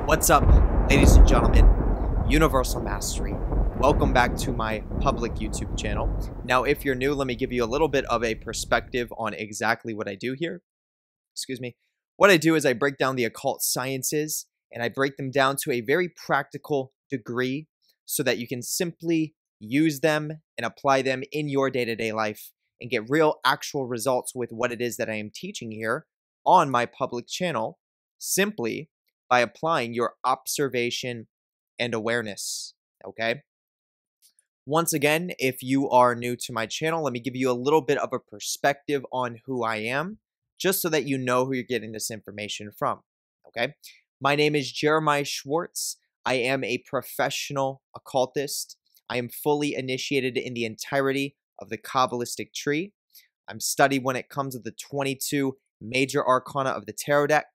What's up, ladies and gentlemen? Universal Mastery. Welcome back to my public YouTube channel. Now, if you're new, let me give you a little bit of a perspective on exactly what I do here. Excuse me. What I do is I break down the occult sciences, and I break them down to a very practical degree so that you can simply use them and apply them in your day-to-day life and get real, actual results with what it is that I am teaching here on my public channel, simply by applying your observation and awareness, okay? Once again, if you are new to my channel, let me give you a little bit of a perspective on who I am, just so that you know who you're getting this information from, okay? My name is Jeremiah Schwartz. I am a professional occultist. I am fully initiated in the entirety of the Kabbalistic tree. I'm studied when it comes to the 22 major arcana of the tarot deck,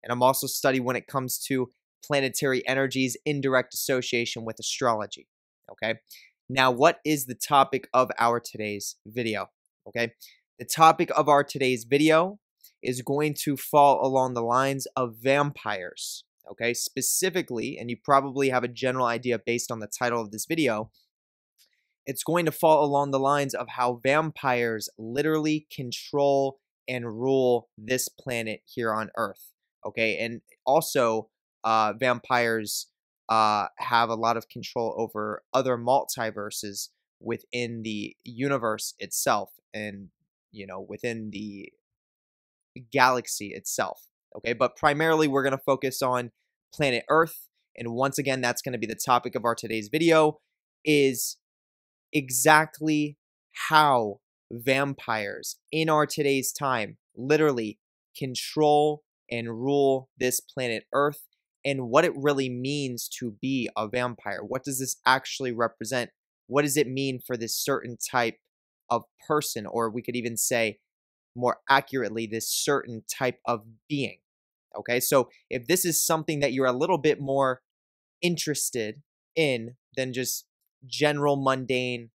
and I'm also studied when it comes to planetary energies in direct association with astrology, okay? Now, what is the topic of our today's video, okay? The topic of our today's video is going to fall along the lines of vampires, okay? Specifically, and you probably have a general idea based on the title of this video, it's going to fall along the lines of how vampires literally control and rule this planet here on Earth, okay? And also, vampires have a lot of control over other multiverses within the universe itself and, you know, within the galaxy itself, okay? But primarily, we're going to focus on planet Earth. And once again, that's going to be the topic of our today's video, is exactly how vampires in our today's time literally control and rule this planet Earth, and what it really means to be a vampire. What does this actually represent? What does it mean for this certain type of person, or we could even say more accurately, this certain type of being, okay? So if this is something that you're a little bit more interested in than just general mundane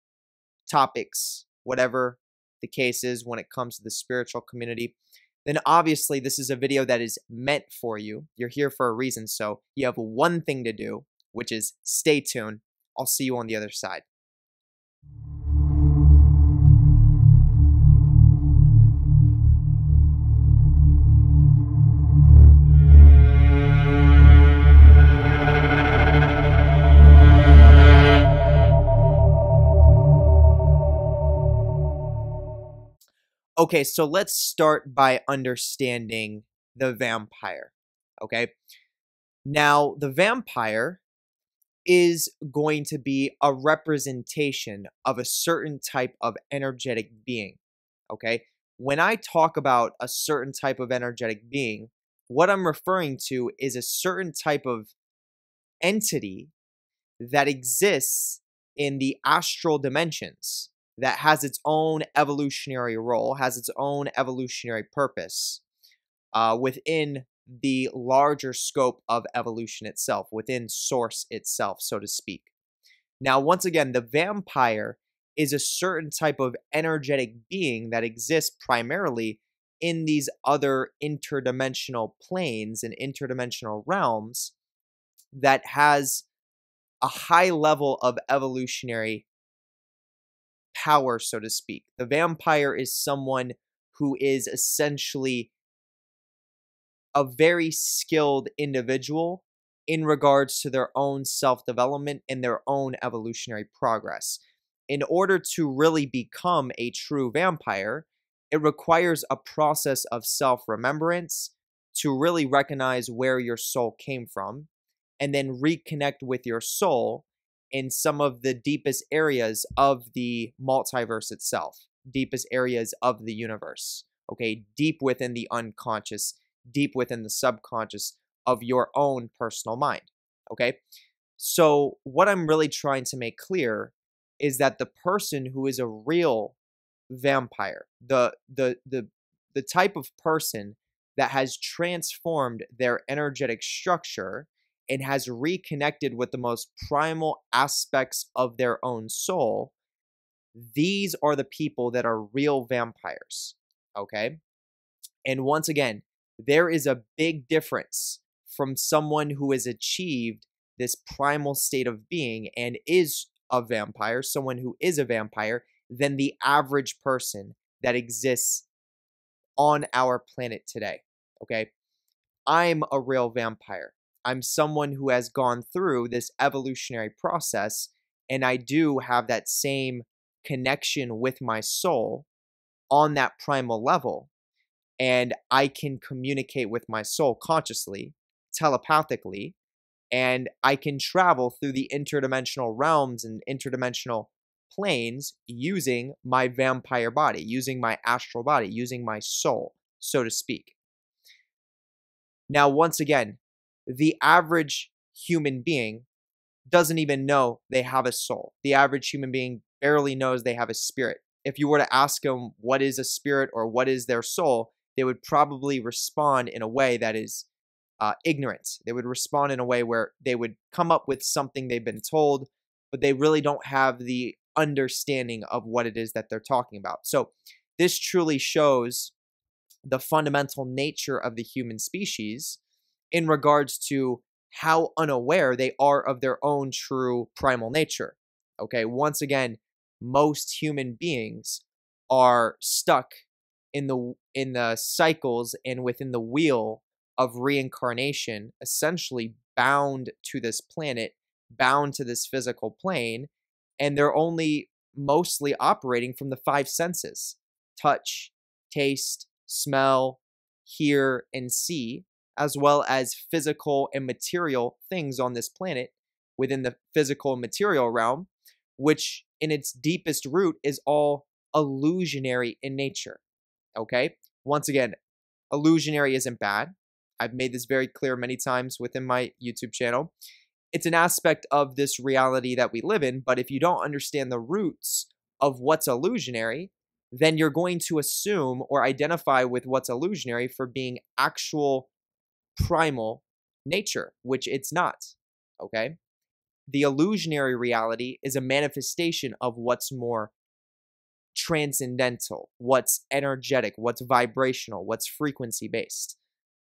topics, whatever the case is when it comes to the spiritual community, then obviously this is a video that is meant for you. You're here for a reason, so you have one thing to do, which is stay tuned. I'll see you on the other side. Okay, so let's start by understanding the vampire, okay? Now, the vampire is going to be a representation of a certain type of energetic being, okay? When I talk about a certain type of energetic being, what I'm referring to is a certain type of entity that exists in the astral dimensions, that has its own evolutionary role, has its own evolutionary purpose within the larger scope of evolution itself, within source itself, so to speak. Now, once again, the vampire is a certain type of energetic being that exists primarily in these other interdimensional planes and interdimensional realms that has a high level of evolutionary power, so to speak. The vampire is someone who is essentially a very skilled individual in regards to their own self-development and their own evolutionary progress. In order to really become a true vampire, it requires a process of self-remembrance to really recognize where your soul came from, and then reconnect with your soul in some of the deepest areas of the multiverse itself, deepest areas of the universe, okay? Deep within the unconscious, deep within the subconscious of your own personal mind, okay? So what I'm really trying to make clear is that the person who is a real vampire, the type of person that has transformed their energetic structure and has reconnected with the most primal aspects of their own soul, these are the people that are real vampires, okay? And once again, there is a big difference from someone who has achieved this primal state of being and is a vampire, someone who is a vampire, than the average person that exists on our planet today. Okay? I'm a real vampire. I'm someone who has gone through this evolutionary process, and I do have that same connection with my soul on that primal level. And I can communicate with my soul consciously, telepathically, and I can travel through the interdimensional realms and interdimensional planes using my vampire body, using my astral body, using my soul, so to speak. Now, once again, the average human being doesn't even know they have a soul. The average human being barely knows they have a spirit. If you were to ask them what is a spirit or what is their soul, they would probably respond in a way that is ignorant. They would respond in a way where they would come up with something they've been told, but they really don't have the understanding of what it is that they're talking about. So this truly shows the fundamental nature of the human species in regards to how unaware they are of their own true primal nature. Okay, once again, most human beings are stuck in the cycles and within the wheel of reincarnation, essentially bound to this planet, bound to this physical plane, and they're only mostly operating from the five senses: touch, taste, smell, hear, and see, as well as physical and material things on this planet within the physical and material realm, which in its deepest root is all illusionary in nature. Okay? Once again, illusionary isn't bad. I've made this very clear many times within my YouTube channel. It's an aspect of this reality that we live in, but if you don't understand the roots of what's illusionary, then you're going to assume or identify with what's illusionary for being actual primal nature, which it's not. Okay? The illusionary reality is a manifestation of what's more transcendental, what's energetic, what's vibrational, what's frequency based.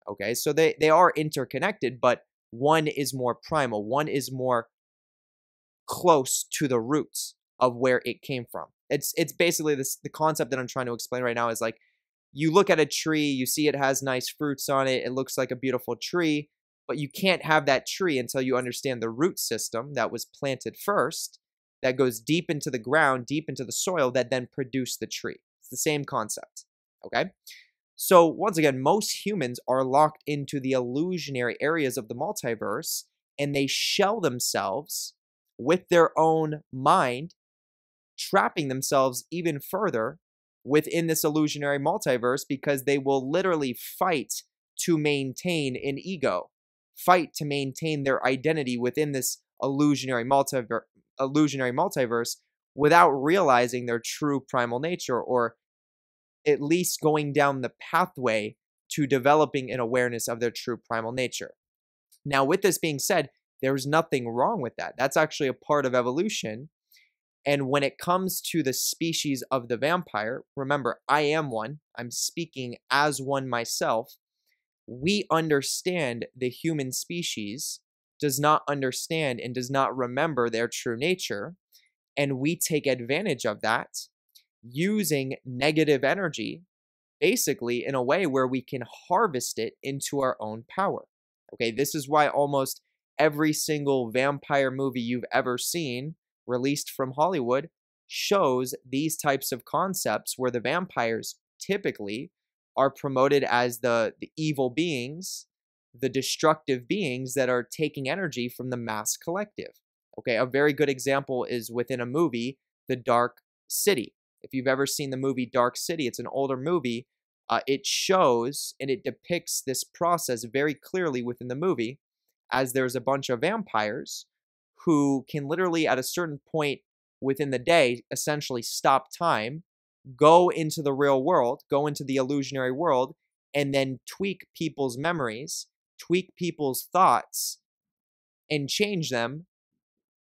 Okay, so they are interconnected, but one is more primal, one is more close to the roots of where it came from. It's basically the concept that I'm trying to explain right now is like, you look at a tree, you see it has nice fruits on it, it looks like a beautiful tree, but you can't have that tree until you understand the root system that was planted first, that goes deep into the ground, deep into the soil, that then produced the tree. It's the same concept, okay? So once again, most humans are locked into the illusionary areas of the multiverse, and they shell themselves with their own mind, trapping themselves even further within this illusionary multiverse, because they will literally fight to maintain an ego, fight to maintain their identity within this illusionary multiverse without realizing their true primal nature, or at least going down the pathway to developing an awareness of their true primal nature. Now, with this being said, there's nothing wrong with that. That's actually a part of evolution. And when it comes to the species of the vampire, remember, I am one. I'm speaking as one myself. We understand the human species does not understand and does not remember their true nature. And we take advantage of that using negative energy, basically in a way where we can harvest it into our own power. Okay, this is why almost every single vampire movie you've ever seen released from Hollywood shows these types of concepts where the vampires typically are promoted as the evil beings, the destructive beings that are taking energy from the mass collective. Okay, a very good example is within a movie, The Dark City. If you've ever seen the movie Dark City, it's an older movie. It shows and it depicts this process very clearly within the movie, as there's a bunch of vampires who can literally at a certain point within the day essentially stop time, go into the real world, go into the illusionary world, and then tweak people's memories, tweak people's thoughts, and change them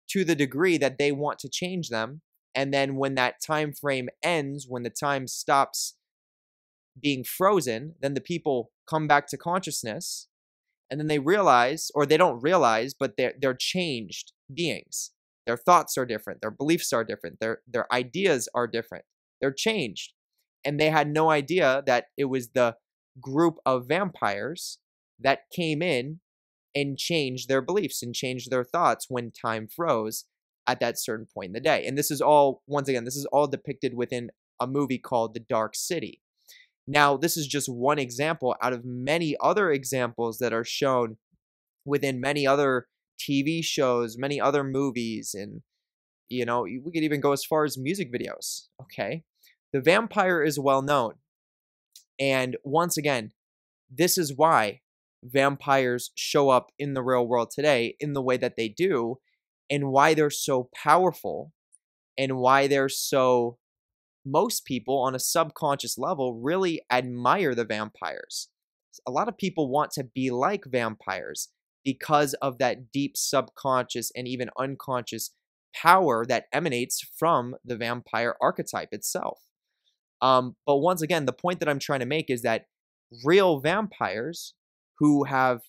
to the degree that they want to change them. And then when that time frame ends, when the time stops being frozen, then the people come back to consciousness, And then they realize, or they don't realize, but they're changed beings. Their thoughts are different. Their beliefs are different. Their ideas are different. They're changed. And they had no idea that it was the group of vampires that came in and changed their beliefs and changed their thoughts when time froze at that certain point in the day. And this is all, once again, this is all depicted within a movie called The Dark City. Now, this is just one example out of many other examples that are shown within many other TV shows, many other movies, and, you know, we could even go as far as music videos, okay? The vampire is well known. And once again, this is why vampires show up in the real world today in the way that they do, and why they're so powerful, and why they're so, most people on a subconscious level really admire the vampires. A lot of people want to be like vampires because of that deep subconscious and even unconscious power that emanates from the vampire archetype itself. But once again, the point that I'm trying to make is that real vampires who have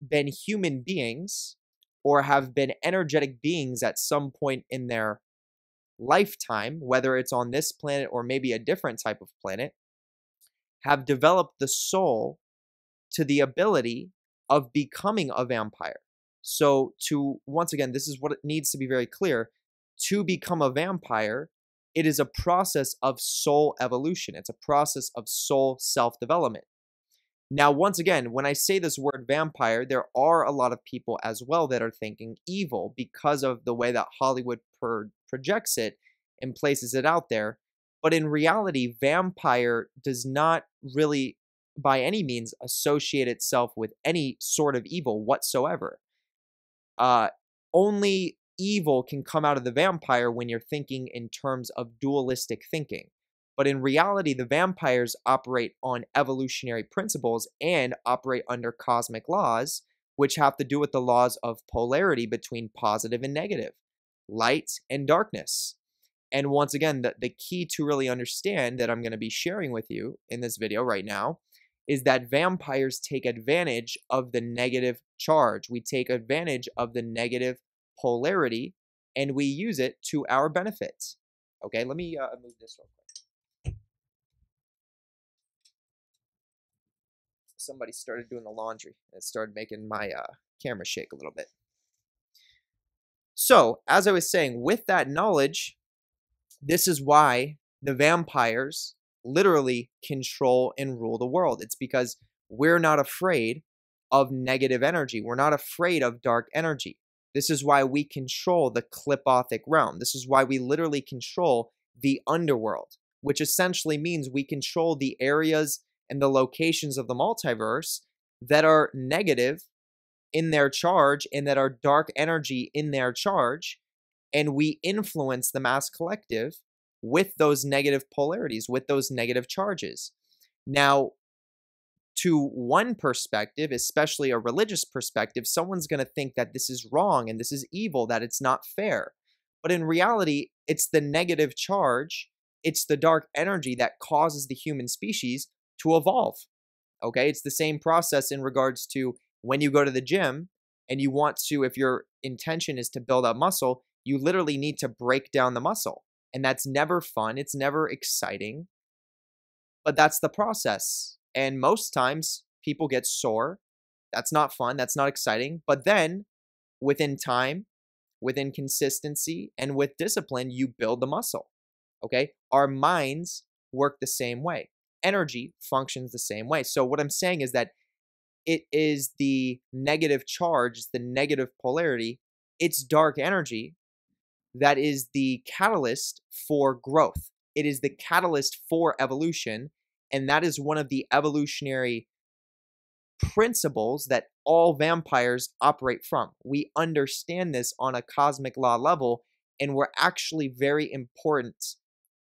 been human beings or have been energetic beings at some point in their lifetime, whether it's on this planet or maybe a different type of planet, have developed the soul to the ability of becoming a vampire. So once again, this is what it needs to be very clear. To become a vampire, it is a process of soul evolution. It's a process of soul self-development. Now, once again, when I say this word vampire, there are a lot of people as well that are thinking evil because of the way that Hollywood projects it and places it out there. But in reality, vampire does not really, by any means, associate itself with any sort of evil whatsoever. Only evil can come out of the vampire when you're thinking in terms of dualistic thinking. But in reality, the vampires operate on evolutionary principles and operate under cosmic laws, which have to do with the laws of polarity between positive and negative, light and darkness. And once again, the key to really understand that I'm going to be sharing with you in this video right now is that vampires take advantage of the negative charge. We take advantage of the negative polarity, and we use it to our benefit. Okay, let me move this real quick. Somebody started doing the laundry, and it started making my camera shake a little bit. So, as I was saying, with that knowledge, this is why the vampires literally control and rule the world. It's because we're not afraid of negative energy. We're not afraid of dark energy. This is why we control the Qlipothic realm. This is why we literally control the underworld, which essentially means we control the areas and the locations of the multiverse that are negative in their charge and that are dark energy in their charge, and we influence the mass collective with those negative polarities, with those negative charges. Now, to one perspective, especially a religious perspective, someone's going to think that this is wrong and this is evil, that it's not fair. But in reality, it's the negative charge, it's the dark energy that causes the human species to evolve. Okay, it's the same process in regards to when you go to the gym and you want to, if your intention is to build up muscle, you literally need to break down the muscle. And that's never fun, it's never exciting, but that's the process. And most times people get sore. That's not fun, that's not exciting. But then within time, within consistency, and with discipline, you build the muscle. Okay, our minds work the same way. Energy functions the same way. So what I'm saying is that it is the negative charge, the negative polarity, it's dark energy that is the catalyst for growth. It is the catalyst for evolution, and that is one of the evolutionary principles that all vampires operate from. We understand this on a cosmic law level, and we're actually very important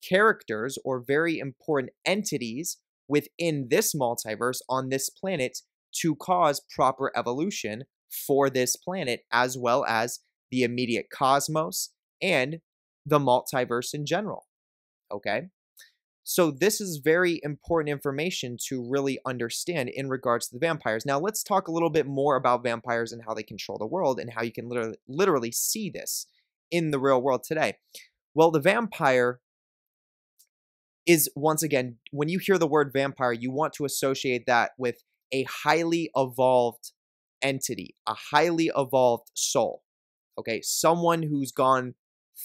characters or very important entities within this multiverse on this planet to cause proper evolution for this planet, as well as the immediate cosmos and the multiverse in general. Okay, So this is very important information to really understand in regards to the vampires. Now let's talk a little bit more about vampires and how they control the world and how you can literally see this in the real world today. Well, the vampire is, once again, when you hear the word vampire, you want to associate that with a highly evolved entity, a highly evolved soul. Okay, someone who's gone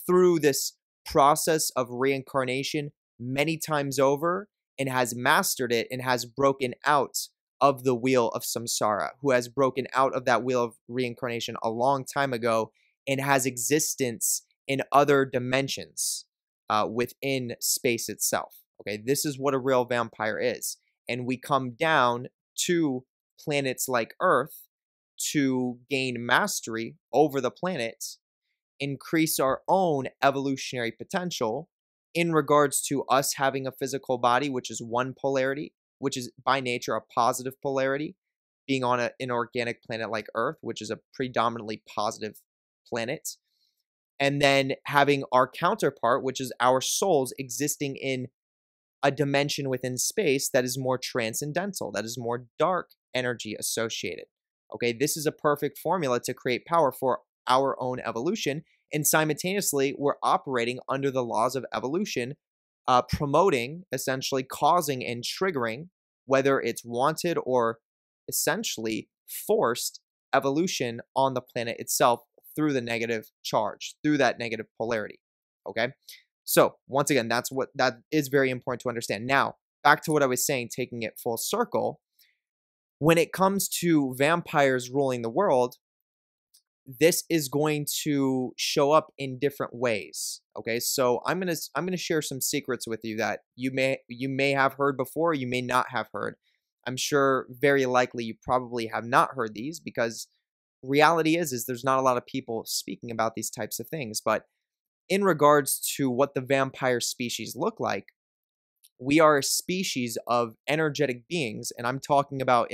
through this process of reincarnation many times over and has mastered it and has broken out of the wheel of samsara, who has broken out of that wheel of reincarnation a long time ago and has existence in other dimensions within space itself. Okay, this is what a real vampire is. And we come down to planets like Earth to gain mastery over the planet, increase our own evolutionary potential in regards to us having a physical body, which is one polarity, which is by nature a positive polarity, being on an organic planet like Earth, which is a predominantly positive planet. And then having our counterpart, which is our souls existing in a dimension within space that is more transcendental, that is more dark energy associated. Okay, this is a perfect formula to create power for our own evolution. And simultaneously, we're operating under the laws of evolution, promoting, essentially causing and triggering, whether it's wanted or essentially forced evolution on the planet itself through the negative charge, through that negative polarity. Okay. So once again, that is very important to understand. Now, back to what I was saying, taking it full circle. When it comes to vampires ruling the world, this is going to show up in different ways. Okay, so I'm gonna share some secrets with you that you may have heard before, you may not have heard. I'm sure very likely you probably have not heard these, because reality is there's not a lot of people speaking about these types of things. But in regards to what the vampire species look like, we are a species of energetic beings, and I'm talking about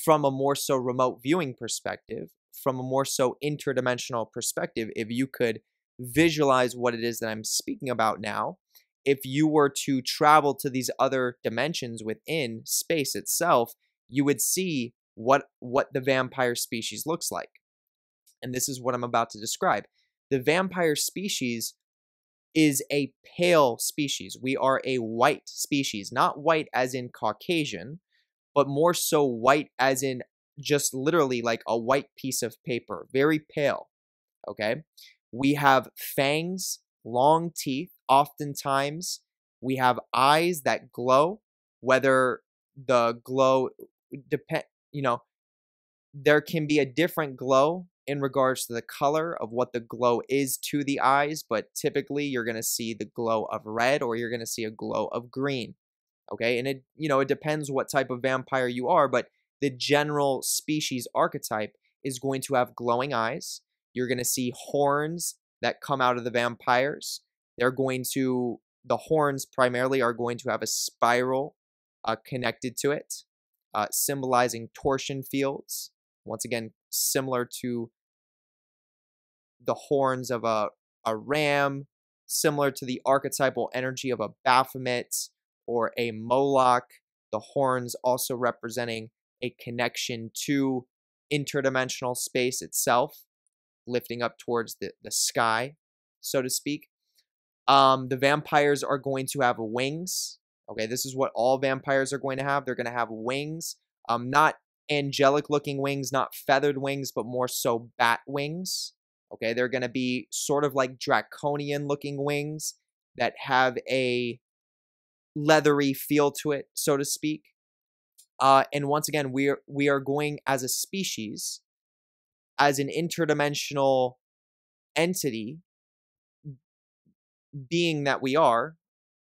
from a more so remote viewing perspective, from a more so interdimensional perspective. If you could visualize what it is that I'm speaking about now, if you were to travel to these other dimensions within space itself, you would see what the vampire species looks like. And this is what I'm about to describe. The vampire species is a pale species. We are a white species, not white as in Caucasian, but more so white as in just literally like a white piece of paper, very pale. Okay, we have fangs, long teeth. Oftentimes, we have eyes that glow. Whether the glow depend, there can be a different glow in regards to the color of what the glow is to the eyes, but typically you're going to see the glow of red, or you're going to see a glow of green. Okay, and it depends what type of vampire you are, but the general species archetype is going to have glowing eyes. You're going to see horns that come out of the vampires. The horns primarily are going to have a spiral connected to it, symbolizing torsion fields. Once again, similar to the horns of a ram, similar to the archetypal energy of a Baphomet or a Moloch. The horns also representing a connection to interdimensional space itself, lifting up towards the sky, so to speak. The vampires are going to have wings. Okay, this is what all vampires are going to have. They're going to have wings, not angelic looking wings, not feathered wings, but more so bat wings. Okay, they're going to be sort of like draconian looking wings that have a leathery feel to it, so to speak. And once again, we are going as a species, as an interdimensional entity being that we are,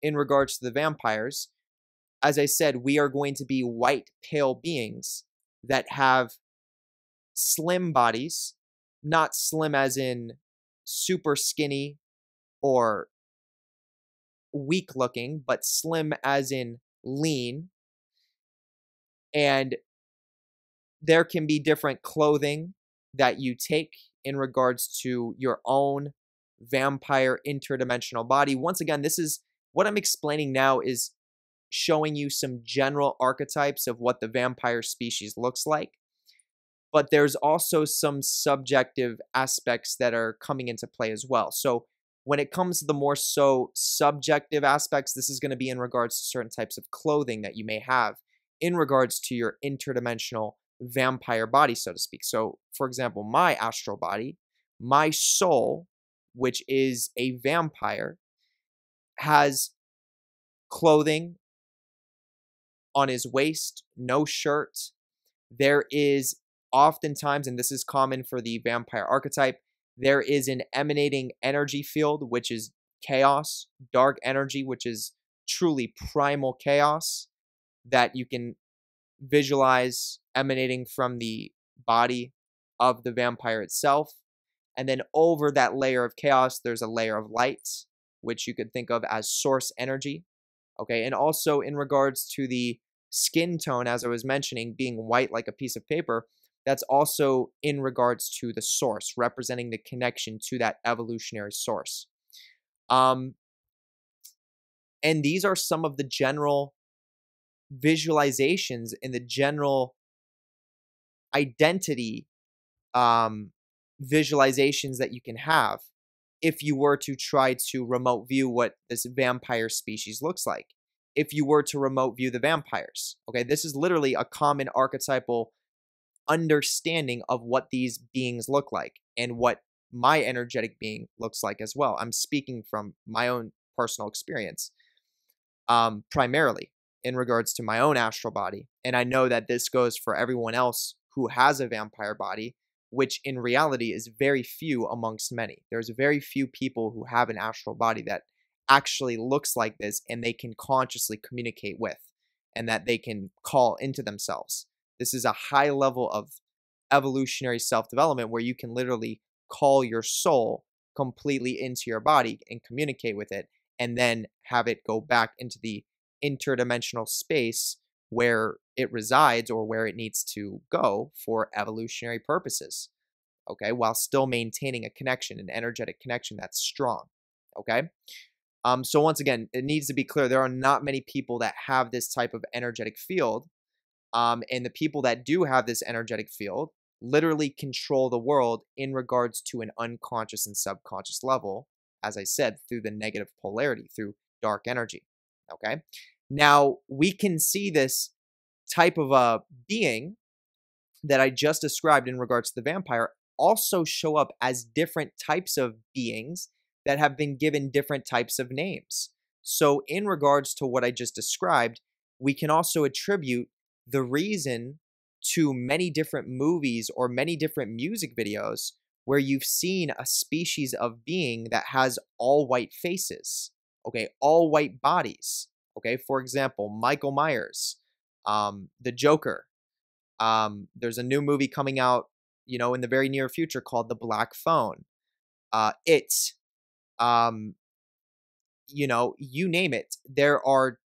in regards to the vampires. As I said, we are going to be white, pale beings that have slim bodies, not slim as in super skinny or weak looking, but slim as in lean. And there can be different clothing that you take in regards to your own vampire interdimensional body. Once again, this is what I'm explaining now is showing you some general archetypes of what the vampire species looks like, but there's also some subjective aspects that are coming into play as well. So when it comes to the more so subjective aspects, this is going to be in regards to certain types of clothing that you may have in regards to your interdimensional vampire body, so to speak. So, for example, my astral body, my soul, which is a vampire, has clothing on his waist, no shirt. There is oftentimes, and this is common for the vampire archetype, there is an emanating energy field, which is chaos, dark energy, which is truly primal chaos that you can visualize emanating from the body of the vampire itself. And then over that layer of chaos, there's a layer of light, which you could think of as source energy. Okay, and also in regards to the skin tone, as I was mentioning, being white like a piece of paper, that's also in regards to the source, representing the connection to that evolutionary source. And these are some of the general visualizations and the general identity visualizations that you can have if you were to try to remote view what this vampire species looks like. If you were to remote view the vampires, okay, this is literally a common archetypal understanding of what these beings look like and what my energetic being looks like as well. I'm speaking from my own personal experience, primarily in regards to my own astral body. And I know that this goes for everyone else who has a vampire body, which in reality is very few amongst many. There's very few people who have an astral body that actually looks like this and they can consciously communicate with and that they can call into themselves. This is a high level of evolutionary self-development where you can literally call your soul completely into your body and communicate with it and then have it go back into the interdimensional space where it resides or where it needs to go for evolutionary purposes, okay, while still maintaining a connection, an energetic connection that's strong, okay? So once again, it needs to be clear, there are not many people that have this type of energetic field, and the people that do have this energetic field literally control the world in regards to an unconscious and subconscious level, as I said, through the negative polarity, through dark energy, okay? Now, we can see this type of a being that I just described in regards to the vampire also show up as different types of beings that have been given different types of names. So in regards to what I just described, we can also attribute the reason to many different movies or many different music videos where you've seen a species of being that has all white faces, okay, all white bodies, okay? For example, Michael Myers, the Joker. There's a new movie coming out, in the very near future called The Black Phone. Um, you name it. There are,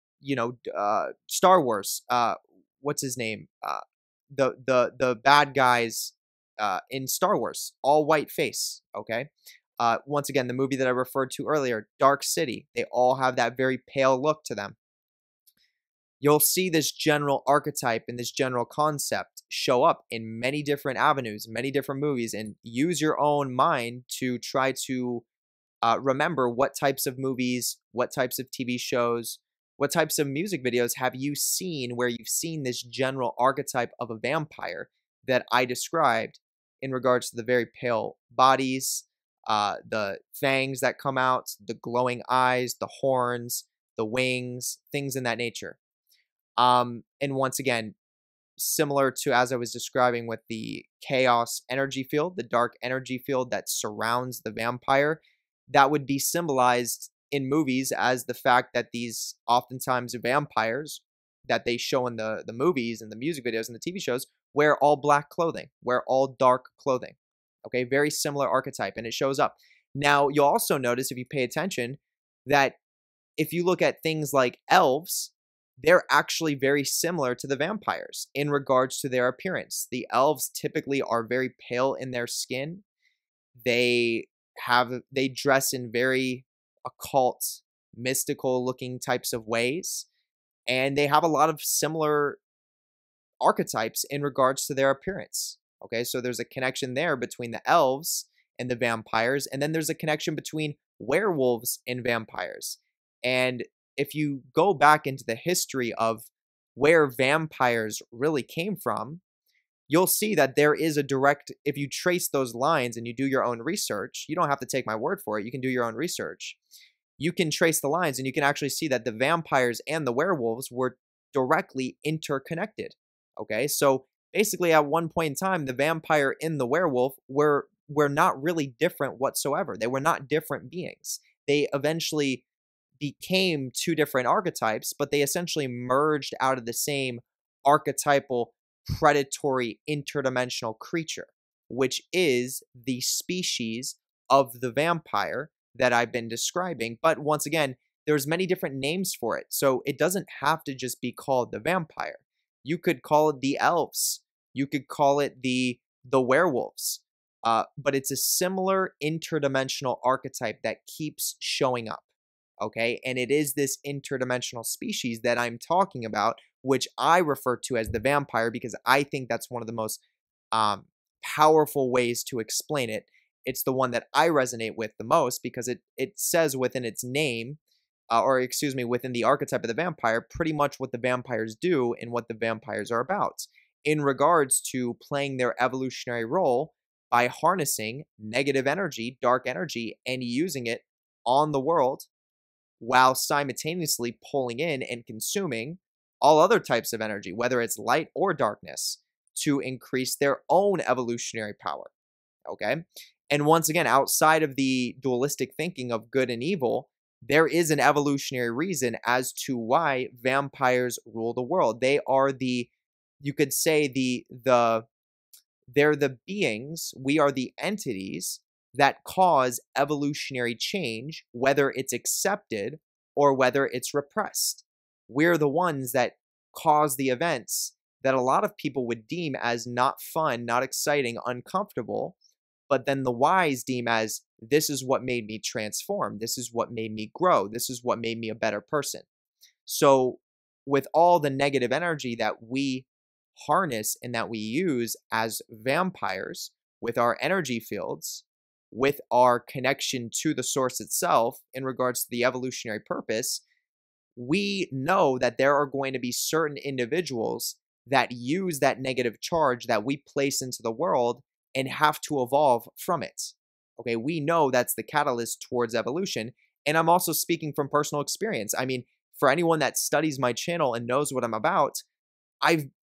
Star Wars. What's his name? The bad guys in Star Wars, all white face. Okay. Once again, the movie that I referred to earlier, Dark City. They all have that very pale look to them. You'll see this general archetype and this general concept show up in many different avenues, many different movies, and use your own mind to try to remember what types of movies, what types of TV shows, what types of music videos have you seen where you've seen this general archetype of a vampire that I described in regards to the very pale bodies, the fangs that come out, the glowing eyes, the horns, the wings, things in that nature. And once again, similar to as I was describing with the chaos energy field, the dark energy field that surrounds the vampire, that would be symbolized in movies as the fact that these oftentimes vampires that they show in the movies and the music videos and the TV shows wear all black clothing, wear all dark clothing. Okay, very similar archetype, and it shows up. Now, you'll also notice if you pay attention that if you look at things like elves, they're actually very similar to the vampires in regards to their appearance. The elves typically are very pale in their skin. They dress in very occult mystical looking types of ways. And they have a lot of similar archetypes in regards to their appearance. Okay, so there's a connection there between the elves and the vampires, and then there's a connection between werewolves and vampires. And if you go back into the history of where vampires really came from, you'll see that there is a direct, if you trace those lines and you do your own research, you don't have to take my word for it, you can do your own research. You can trace the lines and you can actually see that the vampires and the werewolves were directly interconnected. Okay, so basically at one point in time, the vampire and the werewolf were not really different whatsoever. They were not different beings. They eventually became two different archetypes, but they essentially merged out of the same archetypal predatory interdimensional creature, which is the species of the vampire that I've been describing. But once again, there's many different names for it. So it doesn't have to just be called the vampire. You could call it the elves. You could call it the werewolves. But it's a similar interdimensional archetype that keeps showing up. Okay, and it is this interdimensional species that I'm talking about, which I refer to as the vampire because I think that's one of the most powerful ways to explain it. It's the one that I resonate with the most because it says within its name, within the archetype of the vampire, pretty much what the vampires do and what the vampires are about in regards to playing their evolutionary role by harnessing negative energy, dark energy, and using it on the world while simultaneously pulling in and consuming all other types of energy, whether it's light or darkness, to increase their own evolutionary power. Okay? And once again, outside of the dualistic thinking of good and evil, there is an evolutionary reason as to why vampires rule the world. They are you could say they're the beings, we are the entities that cause evolutionary change, whether it's accepted or whether it's repressed. We're the ones that cause the events that a lot of people would deem as not fun, not exciting, uncomfortable, but then the wise deem as this is what made me transform, this is what made me grow, this is what made me a better person. So with all the negative energy that we harness and that we use as vampires with our energy fields, with our connection to the source itself in regards to the evolutionary purpose, we know that there are going to be certain individuals that use that negative charge that we place into the world and have to evolve from it. Okay, we know that's the catalyst towards evolution. And I'm also speaking from personal experience. I mean, for anyone that studies my channel and knows what I'm about,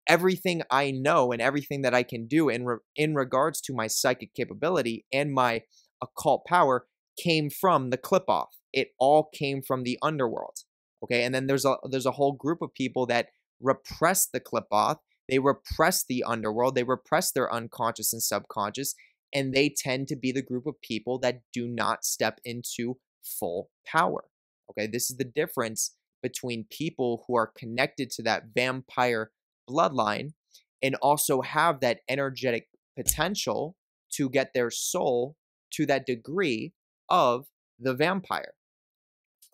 everything I know and everything that I can do in regards to my psychic capability and my occult power came from the clip-off. It all came from the underworld. Okay, and then there's a whole group of people that repress the clip-off. They repress the underworld. They repress their unconscious and subconscious, and they tend to be the group of people that do not step into full power. Okay, this is the difference between people who are connected to that vampire bloodline and also have that energetic potential to get their soul to that degree of the vampire.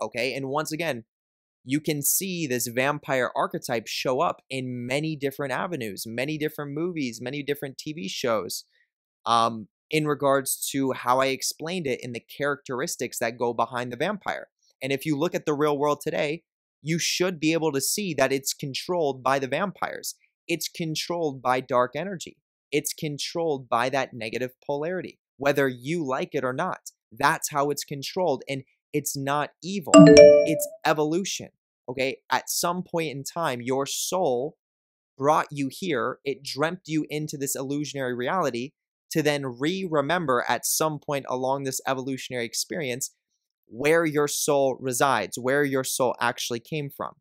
Okay, and once again, you can see this vampire archetype show up in many different avenues, many different movies, many different TV shows, in regards to how I explained it in the characteristics that go behind the vampire. And if you look at the real world today, you should be able to see that it's controlled by the vampires. It's controlled by dark energy. It's controlled by that negative polarity, whether you like it or not. That's how it's controlled. And it's not evil. It's evolution. Okay? At some point in time, your soul brought you here. It dreamt you into this illusionary reality to then remember at some point along this evolutionary experience where your soul resides, where your soul actually came from.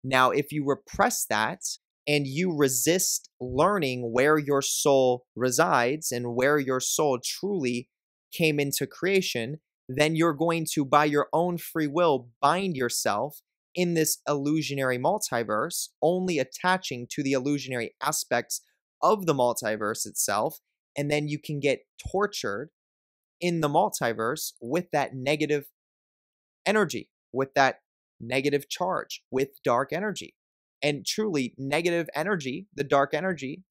Now, if you repress that and you resist learning where your soul resides and where your soul truly came into creation, then you're going to, by your own free will, bind yourself in this illusionary multiverse, only attaching to the illusionary aspects of the multiverse itself, and then you can get tortured in the multiverse with that negative energy, with that negative charge, with dark energy. And truly, negative energy, the dark energy,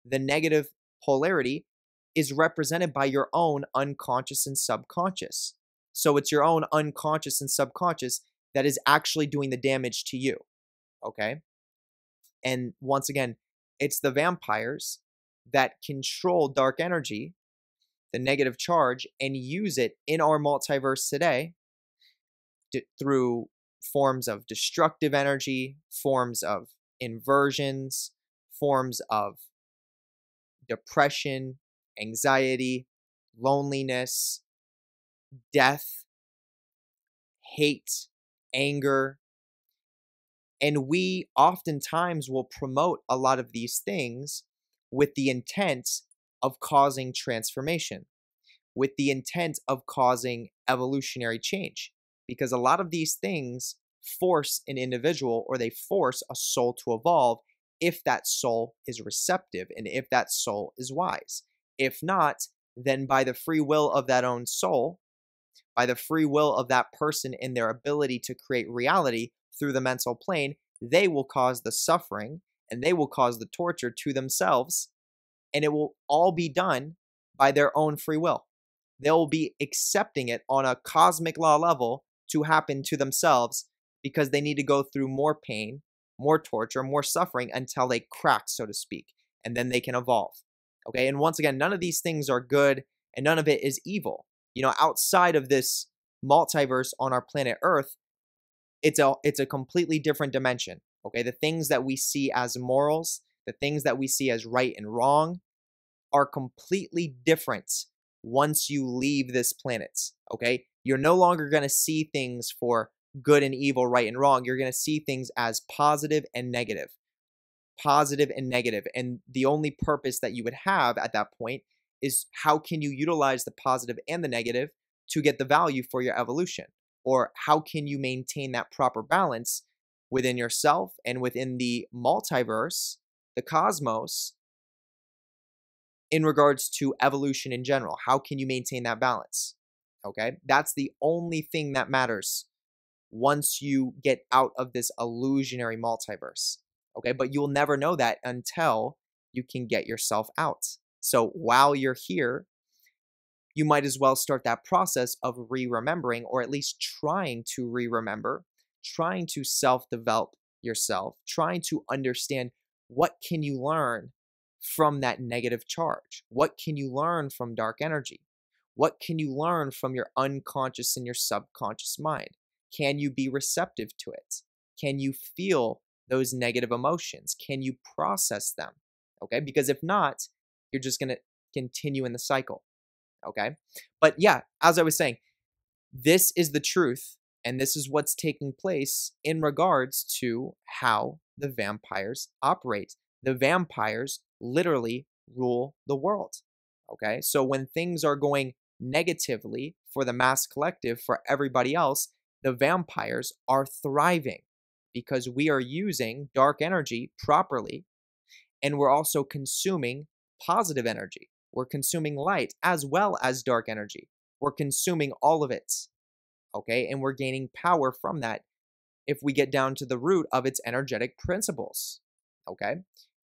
the negative polarity is represented by your own unconscious and subconscious. So it's your own unconscious and subconscious that is actually doing the damage to you, okay? And once again, it's the vampires that control dark energy, the negative charge, and use it in our multiverse today through forms of destructive energy, forms of inversions, forms of depression, anxiety, loneliness, death, hate, anger. And we oftentimes will promote a lot of these things with the intent of causing transformation, with the intent of causing evolutionary change. Because a lot of these things force an individual, or they force a soul to evolve if that soul is receptive and if that soul is wise. If not, then by the free will of that own soul, by the free will of that person and their ability to create reality through the mental plane, they will cause the suffering and they will cause the torture to themselves, and it will all be done by their own free will. They'll be accepting it on a cosmic law level to happen to themselves because they need to go through more pain, more torture, more suffering until they crack, so to speak, and then they can evolve. Okay, and once again, none of these things are good and none of it is evil. You know, outside of this multiverse on our planet Earth, it's a completely different dimension. Okay, the things that we see as morals, the things that we see as right and wrong are completely different once you leave this planet. Okay, you're no longer going to see things for good and evil, right and wrong. You're going to see things as positive and negative. Positive and negative. And the only purpose that you would have at that point is how can you utilize the positive and the negative to get the value for your evolution? Or how can you maintain that proper balance within yourself and within the multiverse, the cosmos, in regards to evolution in general? How can you maintain that balance? Okay, that's the only thing that matters once you get out of this illusionary multiverse. Okay, but you'll never know that until you can get yourself out. So while you're here, you might as well start that process of re-remembering, or at least trying to re-remember, trying to self-develop yourself, trying to understand what can you learn from that negative charge? What can you learn from dark energy? What can you learn from your unconscious and your subconscious mind? Can you be receptive to it? Can you feel those negative emotions? Can you process them? Okay, because if not, you're just going to continue in the cycle. Okay, but yeah, as I was saying, this is the truth, and this is what's taking place in regards to how the vampires operate. The vampires literally rule the world. Okay, so when things are going negatively for the mass collective, for everybody else, the vampires are thriving because we are using dark energy properly, and we're also consuming positive energy. We're consuming light as well as dark energy. We're consuming all of it, okay? And we're gaining power from that if we get down to the root of its energetic principles, okay?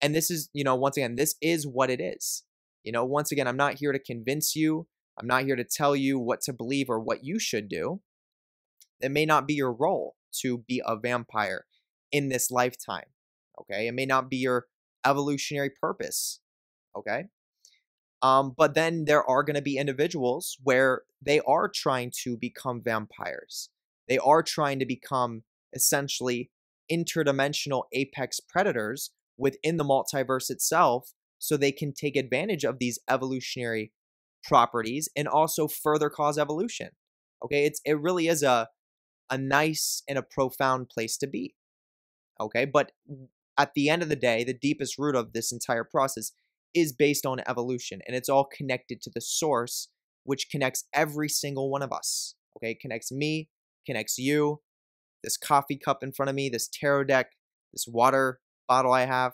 And this is, once again, this is what it is. Once again, I'm not here to convince you. I'm not here to tell you what to believe or what you should do. It may not be your role to be a vampire in this lifetime, okay? It may not be your evolutionary purpose, okay? But then there are going to be individuals where they are trying to become vampires. They are trying to become essentially interdimensional apex predators within the multiverse itself, so they can take advantage of these evolutionary properties and also further cause evolution. Okay, it really is a nice and a profound place to be. Okay, but at the end of the day, the deepest root of this entire process is based on evolution, and it's all connected to the source, which connects every single one of us. Okay, it connects me, connects you, this coffee cup in front of me, this tarot deck, this water bottle I have.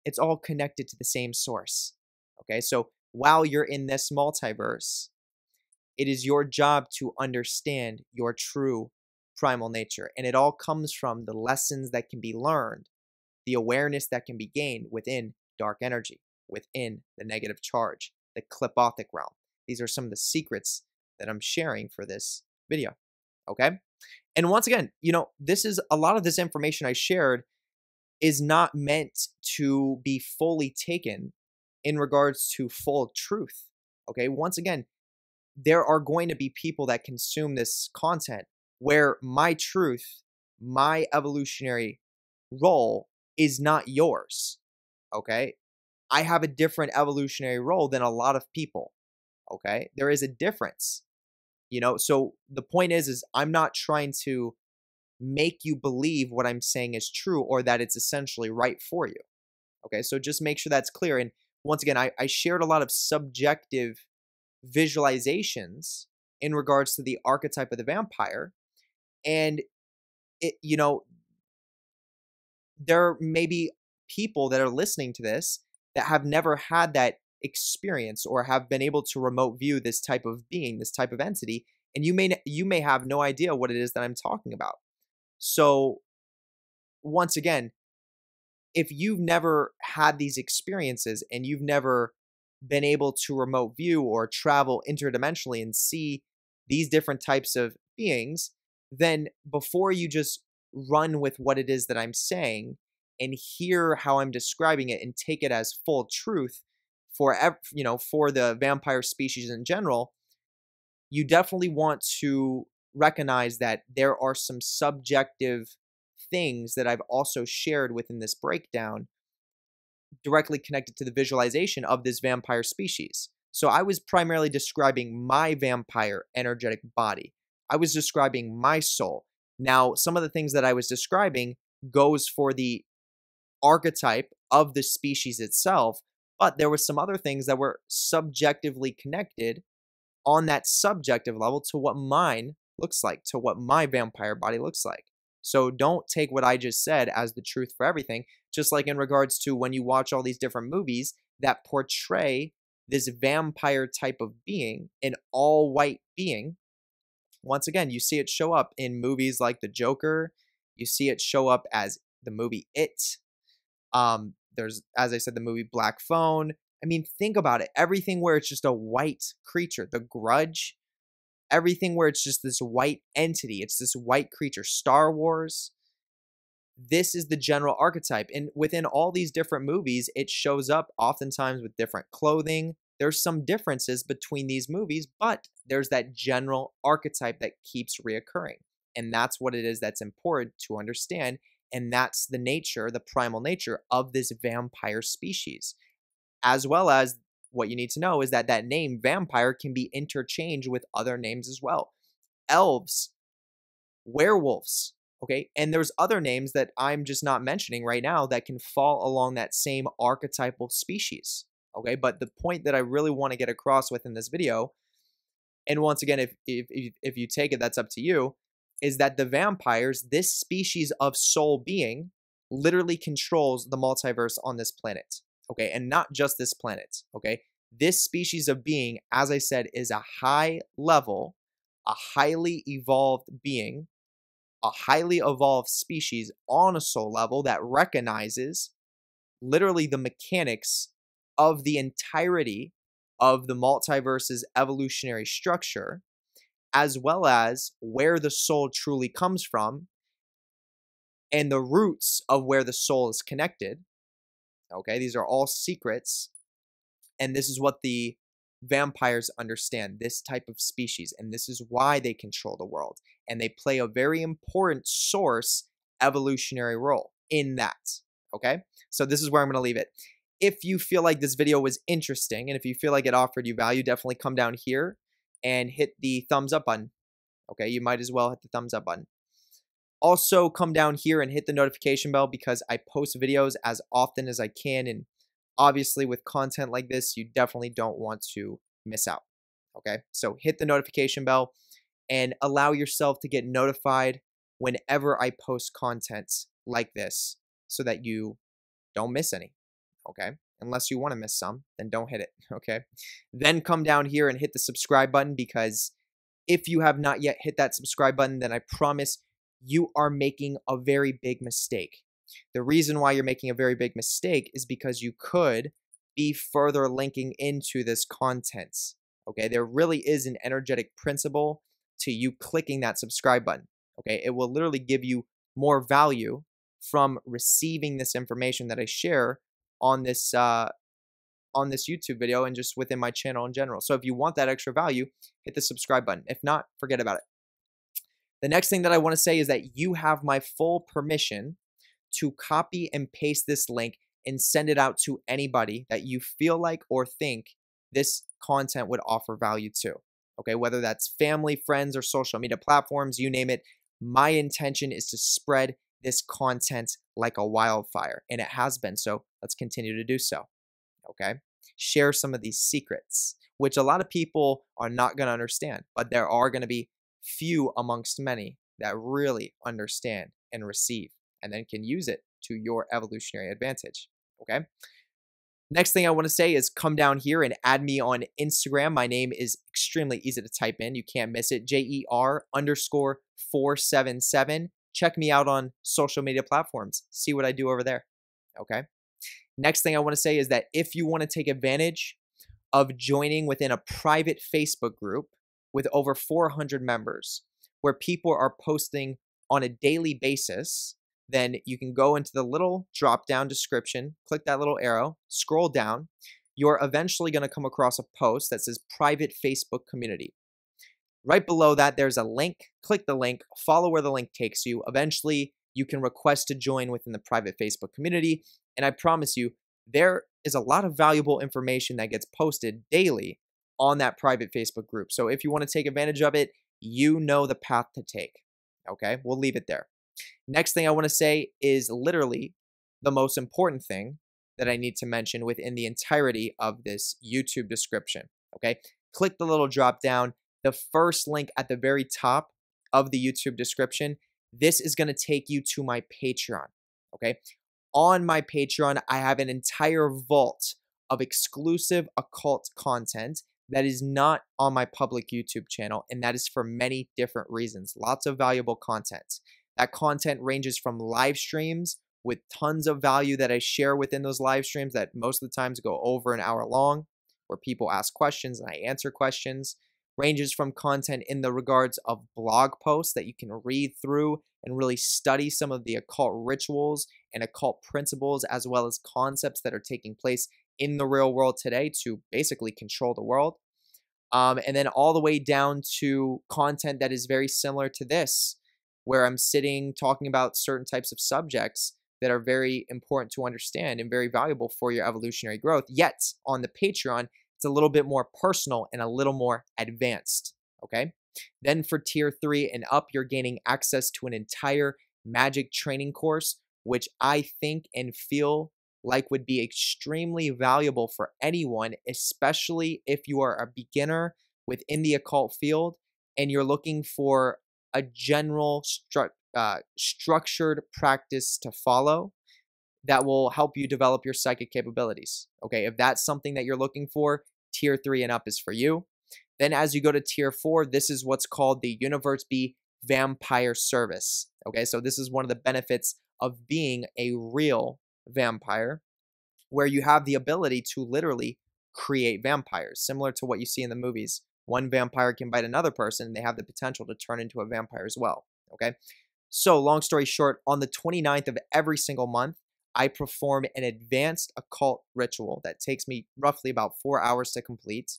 It's all connected to the same source. Okay, so while you're in this multiverse, it is your job to understand your true primal nature. And it all comes from the lessons that can be learned, the awareness that can be gained within dark energy, within the negative charge, the Qlipothic realm. These are some of the secrets that I'm sharing for this video, okay? And once again, this is a lot of this information I shared is not meant to be fully taken in regards to full truth, okay? Once again, there are going to be people that consume this content where my truth, my evolutionary role is not yours, okay? I have a different evolutionary role than a lot of people, okay? There is a difference, So the point is I'm not trying to make you believe what I'm saying is true or that it's essentially right for you, okay? So just make sure that's clear. And once again, I shared a lot of subjective visualizations in regards to the archetype of the vampire. And there may be people that are listening to this that have never had that experience or have been able to remote view this type of being, this type of entity, and you may have no idea what it is that I'm talking about. So once again, if you've never had these experiences and you've never been able to remote view or travel interdimensionally and see these different types of beings, then before you just run with what it is that I'm saying and hear how I'm describing it and take it as full truth for the vampire species in general, you definitely want to recognize that there are some subjective things that I've also shared within this breakdown directly connected to the visualization of this vampire species. So I was primarily describing my vampire energetic body. I was describing my soul. Now, some of the things that I was describing goes for the archetype of the species itself, but there were some other things that were subjectively connected on that subjective level to what mine looks like, to what my vampire body looks like. So don't take what I just said as the truth for everything, just like in regards to when you watch all these different movies that portray this vampire type of being, an all-white being. Once again, you see it show up in movies like The Joker. You see it show up as the movie It. There's, as I said, the movie Black Phone. I mean, think about it. Everything where it's just a white creature, The Grudge, everything where it's just this white entity, it's this white creature. Star Wars, this is the general archetype. And within all these different movies, it shows up oftentimes with different clothing. There's some differences between these movies, but there's that general archetype that keeps reoccurring. And that's what it is that's important to understand. And that's the nature, the primal nature of this vampire species. As well as what you need to know is that that name vampire can be interchanged with other names as well. Elves, werewolves, okay? And there's other names that I'm just not mentioning right now that can fall along that same archetypal species, okay? But the point that I really want to get across within this video, and once again, if you take it, that's up to you, is that the vampires, this species of soul being, literally controls the multiverse on this planet, okay? And not just this planet, okay? This species of being, as I said, is a high level, a highly evolved being, a highly evolved species on a soul level that recognizes literally the mechanics of the entirety of the multiverse's evolutionary structure, as well as where the soul truly comes from and the roots of where the soul is connected. Okay, these are all secrets, and this is what the vampires understand, this type of species, and this is why they control the world, and they play a very important source evolutionary role in that, okay? So this is where I'm going to leave it. If you feel like this video was interesting, and if you feel like it offered you value, definitely come down here and hit the thumbs up button, okay? You might as well hit the thumbs up button. Also, come down here and hit the notification bell because I post videos as often as I can, and obviously with content like this, you definitely don't want to miss out, okay? So hit the notification bell and allow yourself to get notified whenever I post content like this so that you don't miss any, okay? Unless you want to miss some, then don't hit it, okay? Then come down here and hit the subscribe button because if you have not yet hit that subscribe button, then I promise you are making a very big mistake. The reason why you're making a very big mistake is because you could be further linking into this content. Okay, there really is an energetic principle to you clicking that subscribe button. Okay, it will literally give you more value from receiving this information that I share on this YouTube video and just within my channel in general. So if you want that extra value, hit the subscribe button. If not, forget about it. The next thing that I want to say is that you have my full permission to copy and paste this link and send it out to anybody that you feel like or think this content would offer value to. Okay, whether that's family, friends, or social media platforms, you name it. My intention is to spread this content like a wildfire, and it has been, so let's continue to do so. Okay, share some of these secrets, which a lot of people are not going to understand, but there are going to be few amongst many that really understand and receive and then can use it to your evolutionary advantage. Okay. Next thing I want to say is come down here and add me on Instagram. My name is extremely easy to type in. You can't miss it. JER_477. Check me out on social media platforms. See what I do over there. Okay. Next thing I want to say is that if you want to take advantage of joining within a private Facebook group with over 400 members where people are posting on a daily basis, then you can go into the little drop-down description, click that little arrow, scroll down. You're eventually going to come across a post that says private Facebook community. Right below that, there's a link. Click the link, follow where the link takes you. Eventually, you can request to join within the private Facebook community. And I promise you, there is a lot of valuable information that gets posted daily on that private Facebook group. So if you want to take advantage of it, you know the path to take. Okay, we'll leave it there. Next thing I want to say is literally the most important thing that I need to mention within the entirety of this YouTube description. Okay, click the little drop down. The first link at the very top of the YouTube description, this is going to take you to my Patreon. Okay, on my Patreon, I have an entire vault of exclusive occult content that is not on my public YouTube channel, and that is for many different reasons. Lots of valuable content. That content ranges from live streams with tons of value that I share within those live streams that most of the times go over an hour long, where people ask questions and I answer questions. Ranges from content in the regards of blog posts that you can read through and really study some of the occult rituals and occult principles, as well as concepts that are taking place in the real world today to basically control the world. And then all the way down to content that is very similar to this, where I'm sitting talking about certain types of subjects that are very important to understand and very valuable for your evolutionary growth. Yet on the Patreon, it's a little bit more personal and a little more advanced. Okay. Then for tier 3 and up, you're gaining access to an entire magic training course, which I think and feel like would be extremely valuable for anyone, especially if you are a beginner within the occult field and you're looking for a general structured practice to follow that will help you develop your psychic capabilities. Okay, if that's something that you're looking for, tier 3 and up is for you. Then as you go to tier 4, this is what's called the Universe.B vampire service. Okay, so this is one of the benefits of being a real vampire, where you have the ability to literally create vampires, similar to what you see in the movies. One vampire can bite another person, and they have the potential to turn into a vampire as well. Okay, so long story short, on the 29th of every single month, I perform an advanced occult ritual that takes me roughly about 4 hours to complete,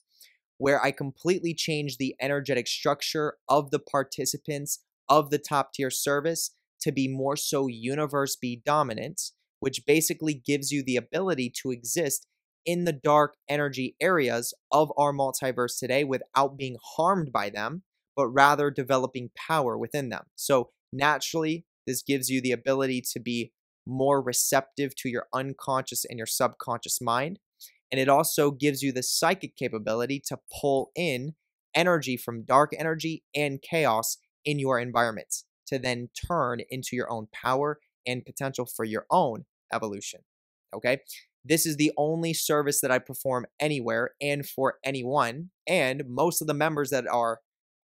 where I completely change the energetic structure of the participants of the top tier service to be more so Universe.B dominant, which basically gives you the ability to exist in the dark energy areas of our multiverse today without being harmed by them, but rather developing power within them. So naturally, this gives you the ability to be more receptive to your unconscious and your subconscious mind. And it also gives you the psychic capability to pull in energy from dark energy and chaos in your environment to then turn into your own power and potential for your own evolution. Okay, this is the only service that I perform anywhere and for anyone. And most of the members that are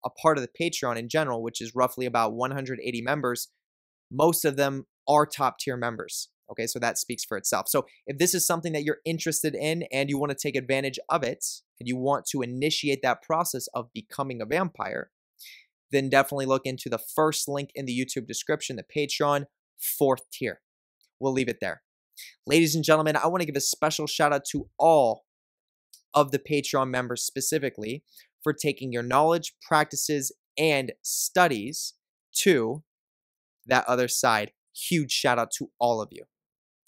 a part of the Patreon in general, which is roughly about 180 members, most of them are top tier members. Okay, so that speaks for itself. So if this is something that you're interested in and you want to take advantage of it, and you want to initiate that process of becoming a vampire, then definitely look into the first link in the YouTube description, the Patreon, 4th tier. We'll leave it there. Ladies and gentlemen, I want to give a special shout out to all of the Patreon members specifically for taking your knowledge, practices, and studies to that other side. Huge shout out to all of you.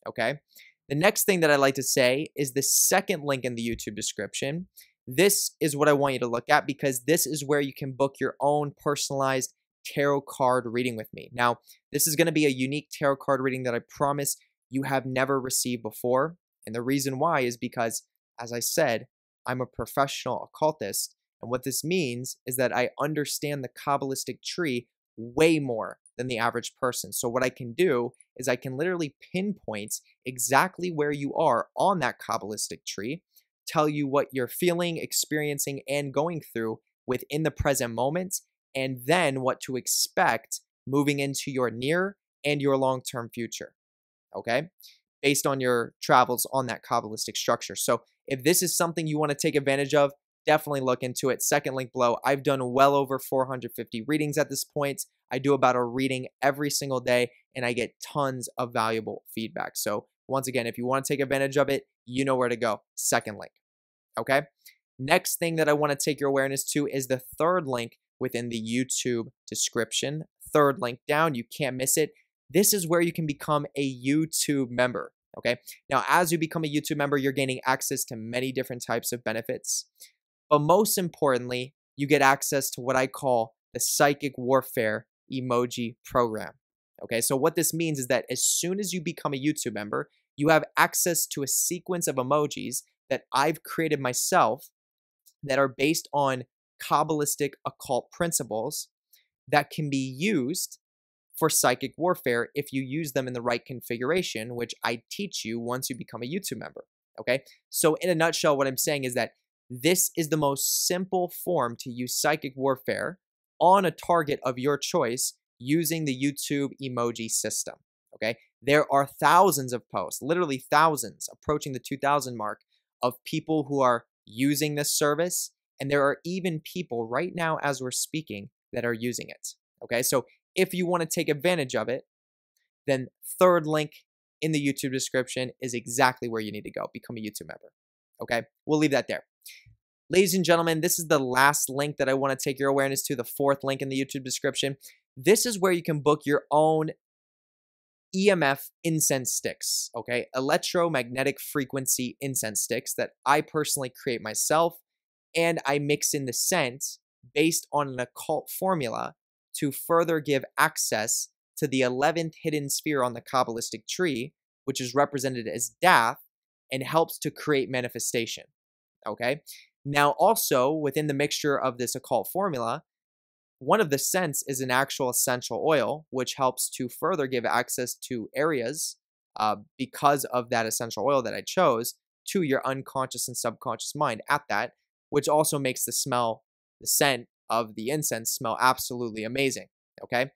Okay. The next thing that I'd like to say is the second link in the YouTube description. This is what I want you to look at because this is where you can book your own personalized tarot card reading with me. Now, this is going to be a unique tarot card reading that I promise you have never received before. And the reason why is because, as I said, I'm a professional occultist. And what this means is that I understand the Kabbalistic tree way more than the average person. So what I can do is I can literally pinpoint exactly where you are on that Kabbalistic tree, tell you what you're feeling, experiencing, and going through within the present moment, and then what to expect moving into your near and your long-term future, okay? Based on your travels on that Kabbalistic structure. So if this is something you want to take advantage of, definitely look into it. Second link below. I've done well over 450 readings at this point. I do about a reading every single day, and I get tons of valuable feedback. So once again, if you want to take advantage of it, you know where to go. Second link. Okay? Next thing that I want to take your awareness to is the third link within the YouTube description. Third link down. You can't miss it. This is where you can become a YouTube member. Okay? Now, as you become a YouTube member, you're gaining access to many different types of benefits. But most importantly, you get access to what I call the Psychic Warfare Emoji Program. Okay, so what this means is that as soon as you become a YouTube member, you have access to a sequence of emojis that I've created myself that are based on Kabbalistic occult principles that can be used for psychic warfare if you use them in the right configuration, which I teach you once you become a YouTube member. Okay, so in a nutshell, what I'm saying is that this is the most simple form to use psychic warfare on a target of your choice using the YouTube emoji system, okay? There are thousands of posts, literally thousands, approaching the 2,000 mark of people who are using this service, and there are even people right now as we're speaking that are using it, okay? So if you want to take advantage of it, then third link in the YouTube description is exactly where you need to go. Become a YouTube member, okay? We'll leave that there. Ladies and gentlemen, this is the last link that I want to take your awareness to, the fourth link in the YouTube description. This is where you can book your own EMF incense sticks, okay? Electromagnetic frequency incense sticks that I personally create myself, and I mix in the scent based on an occult formula to further give access to the 11th hidden sphere on the Kabbalistic tree, which is represented as Dath, and helps to create manifestation, okay? Now, also, within the mixture of this occult formula, one of the scents is an actual essential oil, which helps to further give access to areas because of that essential oil that I chose to your unconscious and subconscious mind at that, which also makes the scent of the incense smell absolutely amazing, okay?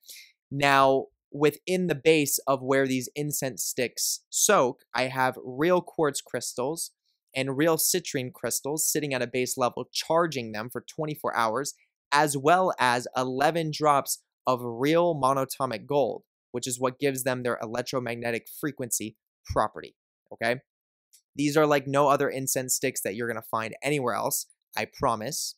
Now, within the base of where these incense sticks soak, I have real quartz crystals and real citrine crystals sitting at a base level, charging them for 24 hours, as well as 11 drops of real monatomic gold, which is what gives them their electromagnetic frequency property, okay? These are like no other incense sticks that you're going to find anywhere else, I promise.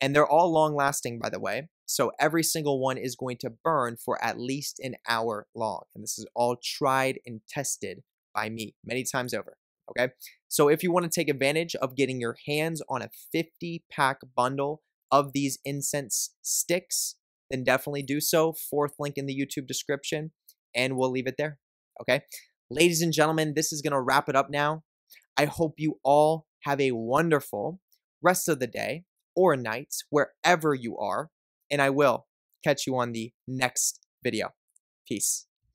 And they're all long-lasting, by the way. So every single one is going to burn for at least an hour long. And this is all tried and tested by me many times over. Okay, so if you want to take advantage of getting your hands on a 50-pack bundle of these incense sticks, then definitely do so. Fourth link in the YouTube description, and we'll leave it there. Okay, ladies and gentlemen, this is going to wrap it up now. I hope you all have a wonderful rest of the day or night, wherever you are, and I will catch you on the next video. Peace.